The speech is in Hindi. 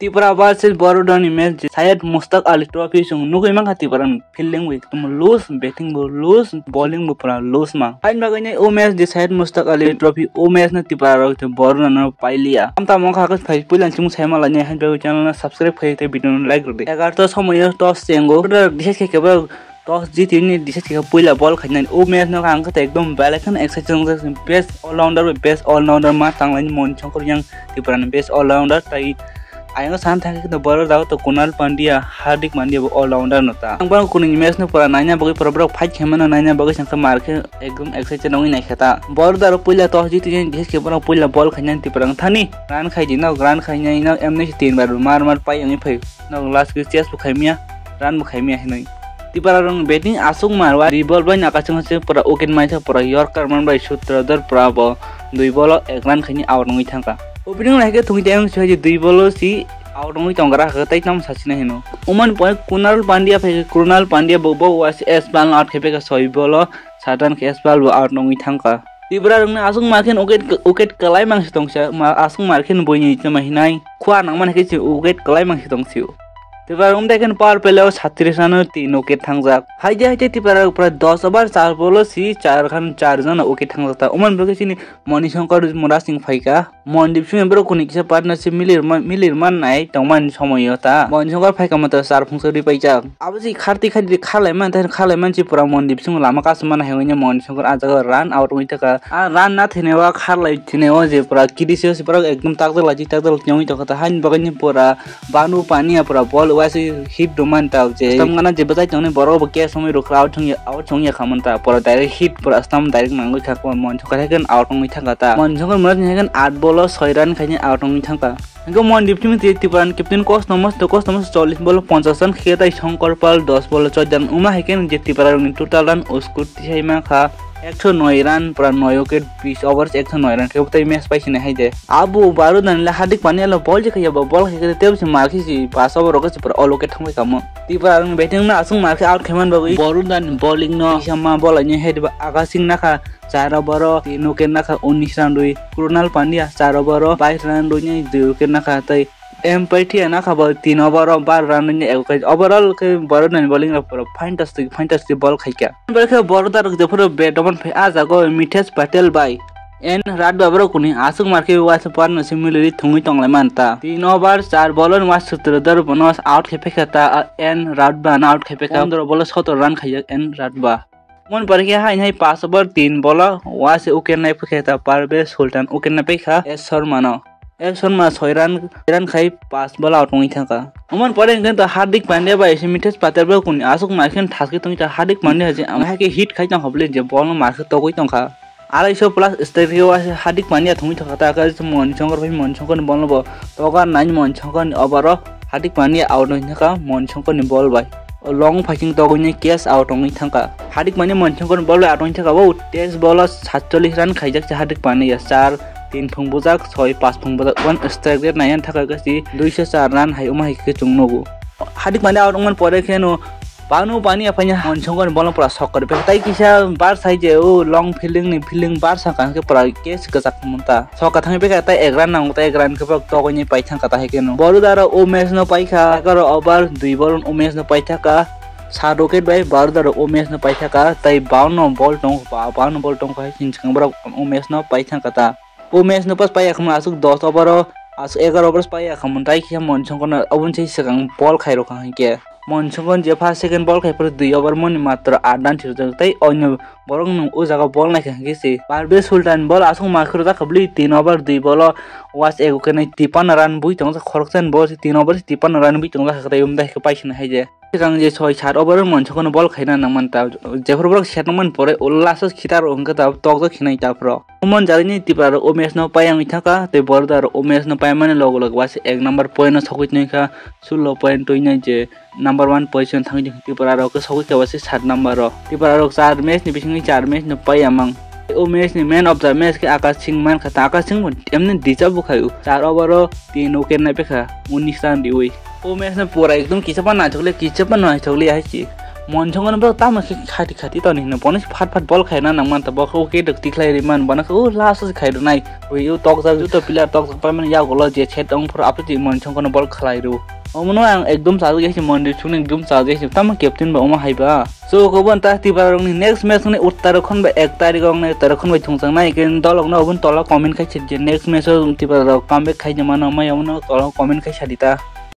Tipra versus Borodon image Syed Mustaq Ali trophy sung nuku mang hatiparan fielding with loose batting bo loose bowling bo pura loose ma hain baganya o match the Syed Mustaq Ali trophy o match na tipra ro the Borodon na pailia amta mong khakas phai pulan chung saima la ne hain bagu channel na subscribe phai te video like ro de 11 সময় toss chengo dishes ke kebal toss jitini dishes ke puila ball khaina o match na ang ka ekdom balakan exercise best all rounder ma tanglain mon chongkor yang tipra best all rounder tai ayang san thang ke bor daw to Kunal Pandya Hardik Pandya all rounder nota ang bang kuning match no pura nanya bagi pura fight khemana nanya bagi sangka marke ekdom exercise nongi nai khata bor dar puila toss jiti dishes ke pura puila ball khaina tipra thani run khai dina run khai nai na emne 3 bar mar pai angi phai no last ke chess bu khaimia run bu khaimia hinai tipara rong batting asung marwa reball bai nakachung se pura oken mai pura yorker man bai sutradar pura bo 2 ball 1 run khani out ngi thangka opening lagi thungi tayang soji 2 ball si out ngi tongra khtai tam sachina hino uman point Kunal Pandya bobo was s ball out khepe ka 6 ball 7 run ke s ball out ngi thangka tipara rong asung marken uket kalai mang sitongsa asung marken boini chama hinai khwa nangman ke uket kalai mang sitongsiu tipara देखन पावर प्ले 36 रन 3 विकेट थांजा हाइजे tipara ऊपर 10 ओवर 4 बॉल सी 4 खान 4 जन विकेट थांजा उमन बगे सिनी मणिशंकर मुरा सिंह फाइका मनदीप सिंह बरो कुनि किसा पार्टनरशिप मिलिरमान नाय तंगमान समयता मणिशंकर फाइका मत 4 फंसरी पैजा अबसि खारती खालायमान छि पुरा मनदीप सिंह लामा कासमान हायने मणिशंकर आजागा रन आउट होई तका रन ना थेनेवा खारलाय थिनेवा जे पुरा किदिसियो पुरा एकदम ताकदला न्यौइ तका हाइन बगनि पुरा बानु पानी पुरा बॉल वासी हिट डोमान ताव जे तमगना जे बजाय तने बरो बके समय रोखरा आउट छंग खामनता पर डायरेक्ट हिट पर अस्ताम डायरेक्ट मांगो थाको मन छकरागन आउट नङि थांगाता मन छंगर मन हेगन 8 बॉल 6 रन खाइने आउट नङि थांगा गो मन दिपथिम तिपान कैप्टन कोस नमस 40 बॉल 50 रन खेताइ शंकर पाल 10 बॉल 14 रन उमा हेकेन जे तिपारा टोटल रन उसको तिसाइमा खा 109 रन पुरा 9 विकेट 20 ओवर्स 109 रन केबतै मैच पाइसिने हाइदे आबु बारुदनले हार्दिक पान्ड्याले बल जे खया बल खेके तेबसे मार्किसि 5 ओभर रोकस पुरा ऑल विकेट थांबाय काम तिपा बैटिंग ना असुं मार्के आउट खेमान बगै बारुदन बॉलिंग न समा बल नि हेड आकाशिंग नाखा 4 ओभर 3 विकेट नाखा 19 run 2 Krunal Pandya 4 over 22 run 2 नि 2 विकेट नाखा तै एम पैठी ना खबर 3 ओभर 12 रन नि ओभरऑल के बारुदन बॉलिंग पुरा फैंटास्टिक बॉल खाइका बरखे बरदार जफर बैटमन फै आजागो मिथेश पटेल बाई एन रात बाबरो कुनि आसुक मार्के वास पार्न सिमिलरि थुंगि तंगलाय मानता 3 ओभर 4 बॉल वास सुत्रदर बनस आउट खेपेखता एन रात बाना आउट खेपेखा 15 बॉल 17 रन खाइया एन रात बा मन परखे हाइ 5 ओभर 3 बॉल वास उकेन नाइ फखेता पारबे सुल्तान उकेन नाइ पेखा एस शर्मा 6 रन खाइ 5 बॉल आउट नङि थांका उमन परे गन त हार्दिक पांड्या बा एसे मिथेश पटेल बा कुनि आसुक मार्केन थासके तंगि त हार्दिक पांड्या जे आमाके हिट खाइ तं हबले जे बॉल मार्के तगै तंखा 250 प्लस स्ट्राइक वास हार्दिक पांड्या थुंगि थका का मनशंकर बल ब तगा 9 मनशंकर ओभर हार्दिक पांड्या आउट नङि थाका मनशंकर नि बॉल बाय लॉन्ग फाइटिंग तगैने कैच आउट नङि थांका हार्दिक पांड्या मनशंकर बॉल आउट नङि थाका बो टेस्ट बॉल 47 रन खाइजाक हार्दिक पांड्या 4 3 फंगबुजाक 6 5 फंगबुजाक 1 स्ट्राइक रेट नायन थाका गसि 204 रन हाय उमा हिके चुंगनगु हार्दिक पांड्या आउट मन परे खेनो बानु पानी अपने मनशंकर बल पुरा सक्कर पे ताइ किसा बार साइज ओ लॉन्ग फील्डिंग बार साका के पुरा केस गजाक मनता सका थांग पे ताइ 1 रन नांग ताइ 1 रन के पक तगैनि पाइथां का ताइ केनो बरुदार ओ मैच न पाइखा 11 ओभर 2 बॉल ओ मैच न पाइथाका 7 विकेट बाइ बरुदार ओ मैच न पाइथाका ताइ 52 बॉल टंग खाइ सिनछंगब्रा ओ मैच न पाइथां का ओ मैच न पस पाइया खम आसुक 10 ओभर आसु 11 ओभर पाइया खम ताइ खिया मनशंकर अबुन छै सगां बॉल खाइरो खा के मनशंकर जे फर्स्ट सेकेंड बॉल खाइ पर 2 ओभर मन मात्र 8 रन थिर तै अन्य बरंग ओ जगह बॉल नाइ खाके से पारबे सुल्तान बॉल आसुक माखरो जा खबली 3 ओभर 2 बॉल वास 1 विकेट नै 53 रन बुइ तंग खरकसन बॉल 3 ओभर 53 रन बुइ तंग खाखै उमदा के पाइसिन हाइजे सिगां जे 6-7 ओभर मनशंकर बॉल खाइना नमनता जेफोर सेटमन परे उल्लास खितार अंक ता तक खिनाइ ताफ्र उमन जारिनि तिपार ओ मैच न पायांगि थाका ते बरदार ओ मैच न पायमाने लग वास 1 नंबर पॉइंट सकित नैखा 16 पॉइंट टोइनै जे नंबर 1 पोजीशन थांगि तिपार के सकित के वास 7 नंबर तिपार 4 मैच नि बिसिङि 4 मैच न पायामंग ओ मैच नि मैन अफ द मैच के आकाश सिंह मान खता आकाश सिंह एमने दिचा बुखायु 4 ओभर 3 विकेट नै पेखा 19 रन दिउइ ओ मैच न पूरा एकदम किचपन ना छगले हाइछि monchong ba ta ma khati khati to ni pon phat phat bol khaina nang man ta ba ko ke dak tiklai ri man bana ko last khai do nai we you tok ja ju to pila tok pa man ya golo je chet ong for apti monchong kono bol khlai ru omono ang ekdom sa ge mondir chune ekdom sa ge ta ma captain ba oma haiba so ko bon ta ti ba rong ni next match ni uttarakhand ba 1 tarik ong nai uttarakhand ba chungchang nai ken dolok no bon tola comment khai che next match ti ba comeback khai jamana ma yamono tola comment khai sadita